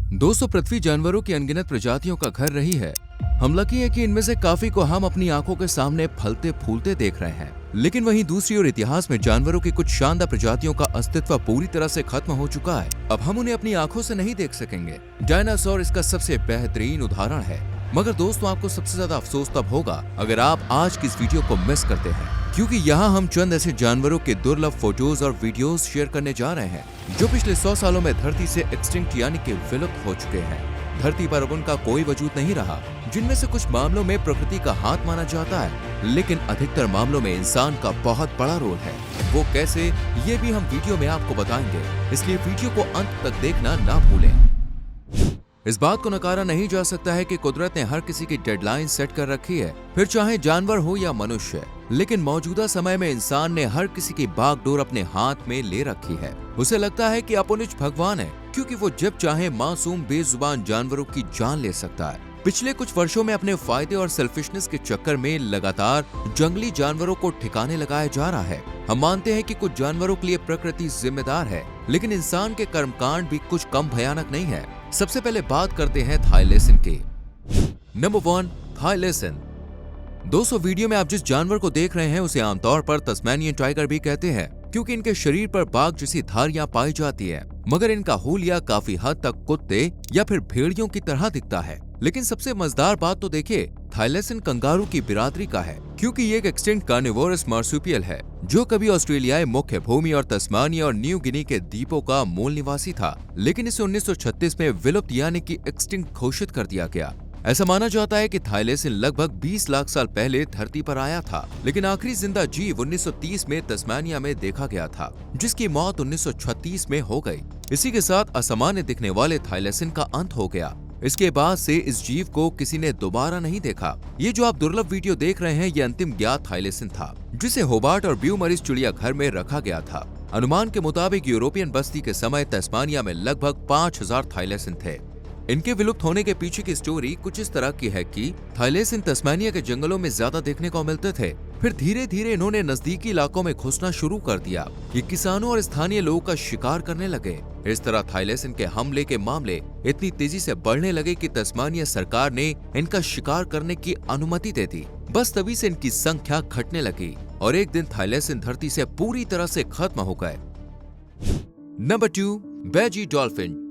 दोस्तों, पृथ्वी जानवरों की अनगिनत प्रजातियों का घर रही है। हम लकी है कि इनमें से काफी को हम अपनी आंखों के सामने फलते फूलते देख रहे हैं, लेकिन वहीं दूसरी ओर इतिहास में जानवरों की कुछ शानदार प्रजातियों का अस्तित्व पूरी तरह से खत्म हो चुका है। अब हम उन्हें अपनी आंखों से नहीं देख सकेंगे। डायनासोर इसका सबसे बेहतरीन उदाहरण है। मगर दोस्तों, आपको सबसे ज्यादा अफसोस तब होगा अगर आप आज की इस वीडियो को मिस करते हैं, क्योंकि यहाँ हम चंद ऐसे जानवरों के दुर्लभ फोटोज और वीडियोस शेयर करने जा रहे हैं जो पिछले 100 सालों में धरती से एक्सटिंक्ट यानी कि विलुप्त हो चुके हैं। धरती पर अब उनका कोई वजूद नहीं रहा, जिनमें से कुछ मामलों में प्रकृति का हाथ माना जाता है, लेकिन अधिकतर मामलों में इंसान का बहुत बड़ा रोल है। वो कैसे, ये भी हम वीडियो में आपको बताएंगे, इसलिए वीडियो को अंत तक देखना ना भूलें। इस बात को नकारा नहीं जा सकता है कि कुदरत ने हर किसी की डेडलाइन सेट कर रखी है, फिर चाहे जानवर हो या मनुष्य। लेकिन मौजूदा समय में इंसान ने हर किसी की बागडोर अपने हाथ में ले रखी है। उसे लगता है कि अपुनिज भगवान है, क्योंकि वो जब चाहे मासूम बेजुबान जानवरों की जान ले सकता है। पिछले कुछ वर्षों में अपने फायदे और सेल्फिशनेस के चक्कर में लगातार जंगली जानवरों को ठिकाने लगाया जा रहा है। हम मानते हैं कि कुछ जानवरों के लिए प्रकृति जिम्मेदार है, लेकिन इंसान के कर्मकांड भी कुछ कम भयानक नहीं है। सबसे पहले बात करते हैं थाईलेसिन की। नंबर 1, थाईलेसिन। दोस्तों, वीडियो में आप जिस जानवर को देख रहे हैं उसे आमतौर पर तस्मानियन टाइगर भी कहते हैं, क्योंकि इनके शरीर पर बाघ जैसी धारियां पाई जाती है। मगर इनका हुलिया काफी हद तक कुत्ते या फिर भेड़ियों की तरह दिखता है। लेकिन सबसे मजेदार बात तो देखिए, थाईलेसिन कंगारू की बिरादरी का है, क्योंकि ये एक एक्सटिंक्ट कार्निवोरस मार्सुपियल है जो कभी ऑस्ट्रेलियाई मुख्य भूमि और तस्मानिया और न्यू गिनी के द्वीपों का मूल निवासी था, लेकिन इसे 1936 में विलुप्त यानी कि एक्सटिंक्ट घोषित कर दिया गया। ऐसा माना जाता है कि थाईलेसिन लगभग 20 लाख साल पहले धरती पर आया था, लेकिन आखिरी जिंदा जीव 1930 में तस्मानिया में देखा गया था, जिसकी मौत 1936 में हो गई। इसी के साथ असामान्य दिखने वाले थाईलेसिन का अंत हो गया। इसके बाद से इस जीव को किसी ने दोबारा नहीं देखा। ये जो आप दुर्लभ वीडियो देख रहे हैं, ये अंतिम ज्ञात थाईलेसिन था, जिसे होबार्ट और ब्यूमरिज चिड़ियाघर में रखा गया था। अनुमान के मुताबिक यूरोपियन बस्ती के समय तस्मानिया में लगभग 5000 थाईलेसिन थे। इनके विलुप्त होने के पीछे की स्टोरी कुछ इस तरह की है कि थाईलेसिन तस्मानिया के जंगलों में ज्यादा देखने को मिलते थे। फिर धीरे धीरे इन्होंने नजदीकी इलाकों में घुसना शुरू कर दिया। ये किसानों और स्थानीय लोगों का शिकार करने लगे। इस तरह थाईलेसिन के हमले के मामले इतनी तेजी से बढ़ने लगे कि तस्मानिया सरकार ने इनका शिकार करने की अनुमति दे दी। बस तभी से इनकी संख्या घटने लगी और एक दिन थाईलेसिन धरती से पूरी तरह से खत्म हो गए। Number 2, बैजी dolphin.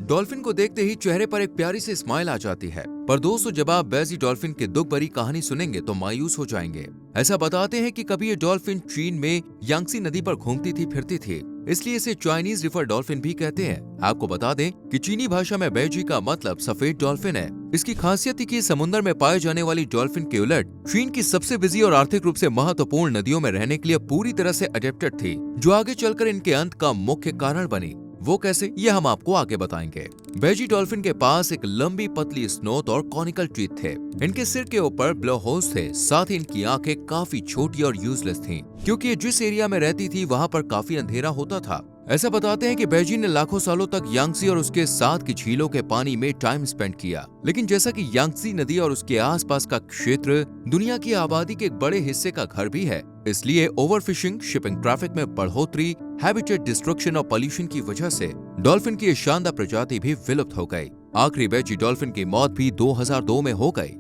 डॉल्फिन को देखते ही चेहरे पर एक प्यारी सी स्माइल आ जाती है, पर दोस्तों, जब आप बैजी डॉल्फिन की दुख भरी कहानी सुनेंगे तो मायूस हो जाएंगे। ऐसा बताते हैं कि कभी ये डॉल्फिन चीन में यांगसी नदी पर घूमती थी फिरती थी, इसलिए इसे चाइनीज रिवर डॉल्फिन भी कहते हैं। आपको बता दें कि चीनी भाषा में बैजी का मतलब सफेद डॉल्फिन है। इसकी खासियत थी कि समुद्र में पाए जाने वाली डॉल्फिन के उलट चीन की सबसे बिजी और आर्थिक रूप से महत्वपूर्ण नदियों में रहने के लिए पूरी तरह से अडेप्टेड थी, जो आगे चलकर इनके अंत का मुख्य कारण बनी। वो कैसे, ये हम आपको आगे बताएंगे। बैजी डॉल्फिन के पास एक लंबी पतली स्नोट और कॉनिकल टीथ थे। इनके सिर के ऊपर ब्लो होल्स थे, साथ ही इनकी आंखें काफी छोटी और यूजलेस थीं, क्योंकि ये जिस एरिया में रहती थी वहां पर काफी अंधेरा होता था। ऐसा बताते हैं कि बैजी ने लाखों सालों तक यांगसी और उसके साथ की झीलों के पानी में टाइम स्पेंड किया, लेकिन जैसा कि यांगसी नदी और उसके आसपास का क्षेत्र दुनिया की आबादी के एक बड़े हिस्से का घर भी है, इसलिए ओवरफिशिंग, शिपिंग ट्रैफिक में बढ़ोतरी, हैबिटेट डिस्ट्रक्शन और पॉल्यूशन की वजह से डॉल्फिन की शानदार प्रजाति भी विलुप्त हो गई। आखिरी बैजी डॉल्फिन की मौत भी 2002 में हो गई।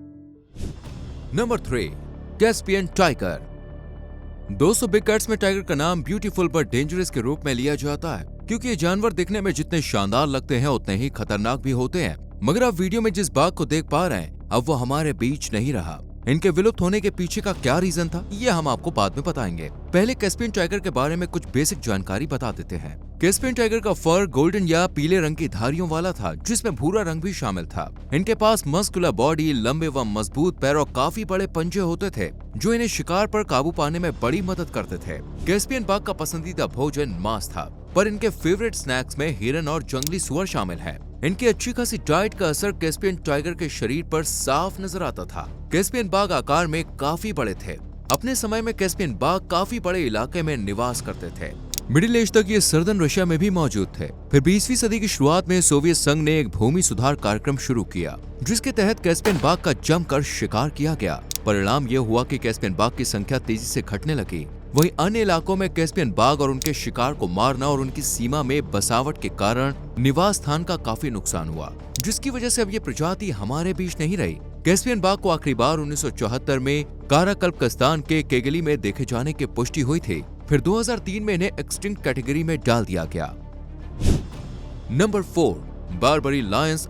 Number 3, Caspian tiger. दोस्तों, बिग कैट्स में टाइगर का नाम ब्यूटीफुल बट डेंजरस के रूप में लिया जाता है, क्योंकि ये जानवर दिखने में जितने शानदार लगते हैं उतने ही खतरनाक भी होते हैं। मगर आप वीडियो में जिस बाघ को देख पा रहे हैं, अब वो हमारे बीच नहीं रहा। इनके विलुप्त होने के पीछे का क्या रीजन था, ये हम आपको बाद में बताएंगे। पहले कैस्पियन टाइगर के बारे में कुछ बेसिक जानकारी बता देते हैं। कैस्पियन टाइगर का फर गोल्डन या पीले रंग की धारियों वाला था, जिसमें भूरा रंग भी शामिल था। इनके पास मस्कुलर बॉडी, लंबे व मजबूत पैर और काफी बड़े पंजे होते थे, जो इन्हें शिकार पर काबू पाने में बड़ी मदद करते थे। कैस्पियन बाघ का पसंदीदा भोजन मांस था, पर इनके फेवरेट स्नैक्स में हिरन और जंगली सुअर शामिल है। इनकी अच्छी खासी डाइट का असर कैस्पियन टाइगर के शरीर पर साफ नजर आता था। कैस्पियन बाघ आकार में काफी बड़े थे। अपने समय में कैस्पियन बाघ काफी बड़े इलाके में निवास करते थे। मिडिल एज तक ये सर्दन रशिया में भी मौजूद थे। फिर 20वीं सदी की शुरुआत में सोवियत संघ ने एक भूमि सुधार कार्यक्रम शुरू किया, जिसके तहत कैस्पियन बाघ का जमकर शिकार किया गया। परिणाम ये हुआ कि कैस्पियन बाघ की संख्या तेजी से घटने लगी। वहीं अन्य इलाकों में कैस्पियन बाघ और उनके शिकार को मारना और उनकी सीमा में बसावट के कारण निवास स्थान का काफी नुकसान हुआ, जिसकी वजह से अब ये प्रजाति हमारे बीच नहीं रही। कैस्पियन बाघ को आखिरी बार 1974 में काराकल्पकस्तान के केगली में देखे जाने की पुष्टि हुई थी। फिर 2003 में इन्हें एक्सटिंक्ट कैटेगरी में डाल दिया गया। Number 4, Barbari Lions.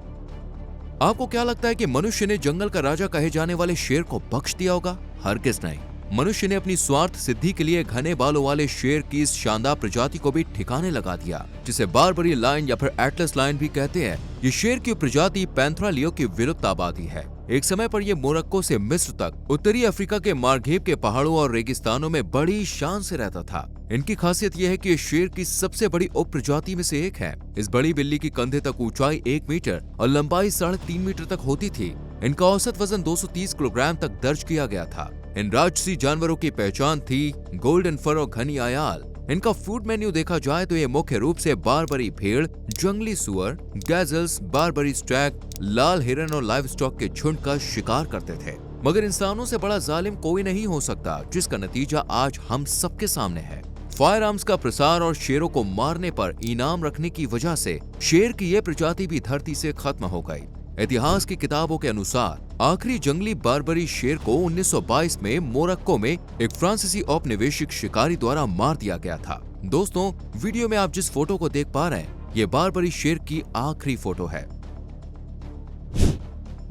आपको क्या लगता है कि मनुष्य ने जंगल का राजा कहे जाने वाले शेर को बख्श दिया होगा? हरगिज नहीं। मनुष्य ने अपनी स्वार्थ सिद्धि के लिए घने बालों वाले शेर की इस शानदार प्रजाति को भी ठिकाने लगा दिया, जिसे बारबरी लायन या फिर एटलस लायन भी कहते हैं। ये शेर की प्रजाति पैंथरा लियो की विलुप्त आबादी है। एक समय पर यह मोरक्को से मिस्र तक उत्तरी अफ्रीका के मारघेब के पहाड़ों और रेगिस्तानों में बड़ी शान से रहता था। इनकी खासियत यह है कि ये शेर की सबसे बड़ी उप प्रजाति में से एक है। इस बड़ी बिल्ली की कंधे तक ऊंचाई 1 मीटर और लंबाई 3.5 मीटर तक होती थी। इनका औसत वजन 230 किलोग्राम तक दर्ज किया गया था। इन राजसी जानवरों की पहचान थी गोल्डन फर और घनी आयाल। इनका फूड मेन्यू देखा जाए तो ये मुख्य रूप से बारबरी भेड़, जंगली सुअर, गैजल्स, बारबरी स्टैग, लाल हिरन और लाइव स्टॉक के झुंड का शिकार करते थे। मगर इंसानों से बड़ा जालिम कोई नहीं हो सकता, जिसका नतीजा आज हम सबके सामने है। फायर आर्म्स का प्रसार और शेरों को मारने पर इनाम रखने की वजह से शेर की यह प्रजाति भी धरती से खत्म हो गई। इतिहास की किताबों के अनुसार आखिरी जंगली बारबरी शेर को 1922 में मोरक्को में एक फ्रांसीसी औपनिवेशिक शिकारी द्वारा मार दिया गया था। दोस्तों, वीडियो में आप जिस फोटो को देख पा रहे हैं, ये बारबरी शेर की आखिरी फोटो है।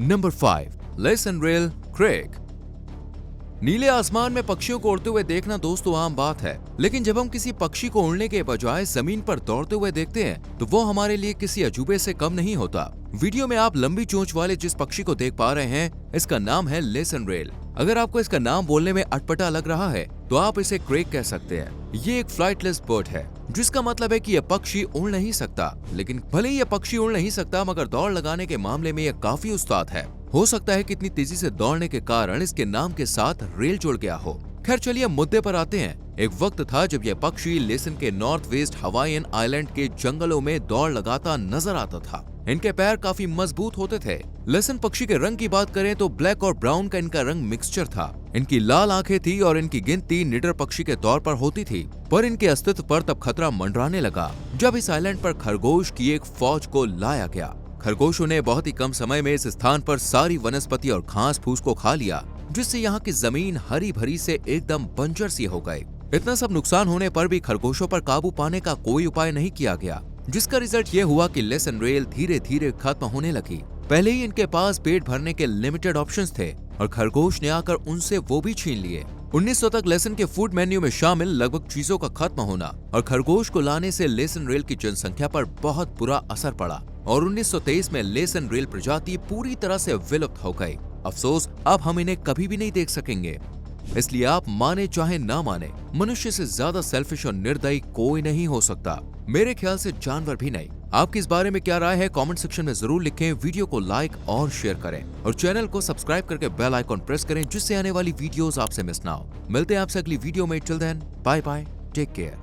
Number 5, lesson rail crack. नीले आसमान में पक्षियों को उड़ते हुए देखना दोस्तों आम बात है, लेकिन जब हम किसी पक्षी को उड़ने के बजाय जमीन पर दौड़ते हुए देखते हैं तो वो हमारे लिए किसी अजूबे से कम नहीं होता। वीडियो में आप लंबी चोंच वाले जिस पक्षी को देख पा रहे हैं, इसका नाम है लेसन रेल। अगर आपको इसका नाम बोलने में अटपटा लग रहा है तो आप इसे क्रेक कह सकते हैं। ये एक फ्लाइटलेस बर्ड है, जिसका मतलब है कि यह पक्षी उड़ नहीं सकता। लेकिन भले ही यह पक्षी उड़ नहीं सकता, मगर दौड़ लगाने के मामले में यह काफी उस्ताद है। हो सकता है कि इतनी तेजी से दौड़ने के कारण इसके नाम के साथ रेल जुड़ गया हो। खैर चलिए मुद्दे पर आते हैं। एक वक्त था जब यह पक्षी लेसन के नॉर्थ वेस्ट हवाईयन आइलैंड के जंगलों में दौड़ लगाता नजर आता था। इनके पैर काफी मजबूत होते थे। लेसन पक्षी के रंग की बात करें तो ब्लैक और ब्राउन का इनका रंग मिक्सचर था। इनकी लाल आंखें थी और इनकी गिनती निडर पक्षी के तौर पर होती थी। पर इनके अस्तित्व पर तब खतरा मंडराने लगा जब इस आइलैंड पर खरगोश की एक फौज को लाया गया। खरगोशों ने बहुत ही कम समय में इस स्थान पर सारी वनस्पति और घास फूस को खा लिया, जिससे यहाँ की जमीन हरी भरी से एकदम बंजर सी हो गई। इतना सब नुकसान होने पर भी खरगोशों पर काबू पाने का कोई उपाय नहीं किया गया, जिसका रिजल्ट ये हुआ कि लेसन रेल धीरे धीरे खत्म होने लगी। पहले ही इनके पास पेट भरने के लिमिटेड ऑप्शंस थे और खरगोश ने आकर उनसे वो भी छीन लिए। 1900 तक लेसन के फूड मेन्यू में शामिल लगभग चीजों का खत्म होना और खरगोश को लाने से लेसन रेल की जनसंख्या पर बहुत बुरा असर पड़ा और 1923 में लेसन रेल प्रजाति पूरी तरह से विलुप्त हो गई। अफसोस, अब हम इन्हें कभी भी नहीं देख सकेंगे। इसलिए आप माने चाहे ना माने, मनुष्य से ज्यादा सेल्फिश और निर्दयी कोई नहीं हो सकता। मेरे ख्याल से जानवर भी नहीं। आपकी इस बारे में क्या राय है कमेंट सेक्शन में जरूर लिखें। वीडियो को लाइक और शेयर करें और चैनल को सब्सक्राइब करके बेल आइकॉन प्रेस करें, जिससे आने वाली वीडियोस आपसे मिस ना हो। मिलते हैं आपसे अगली वीडियो में। Till then, bye bye, take care.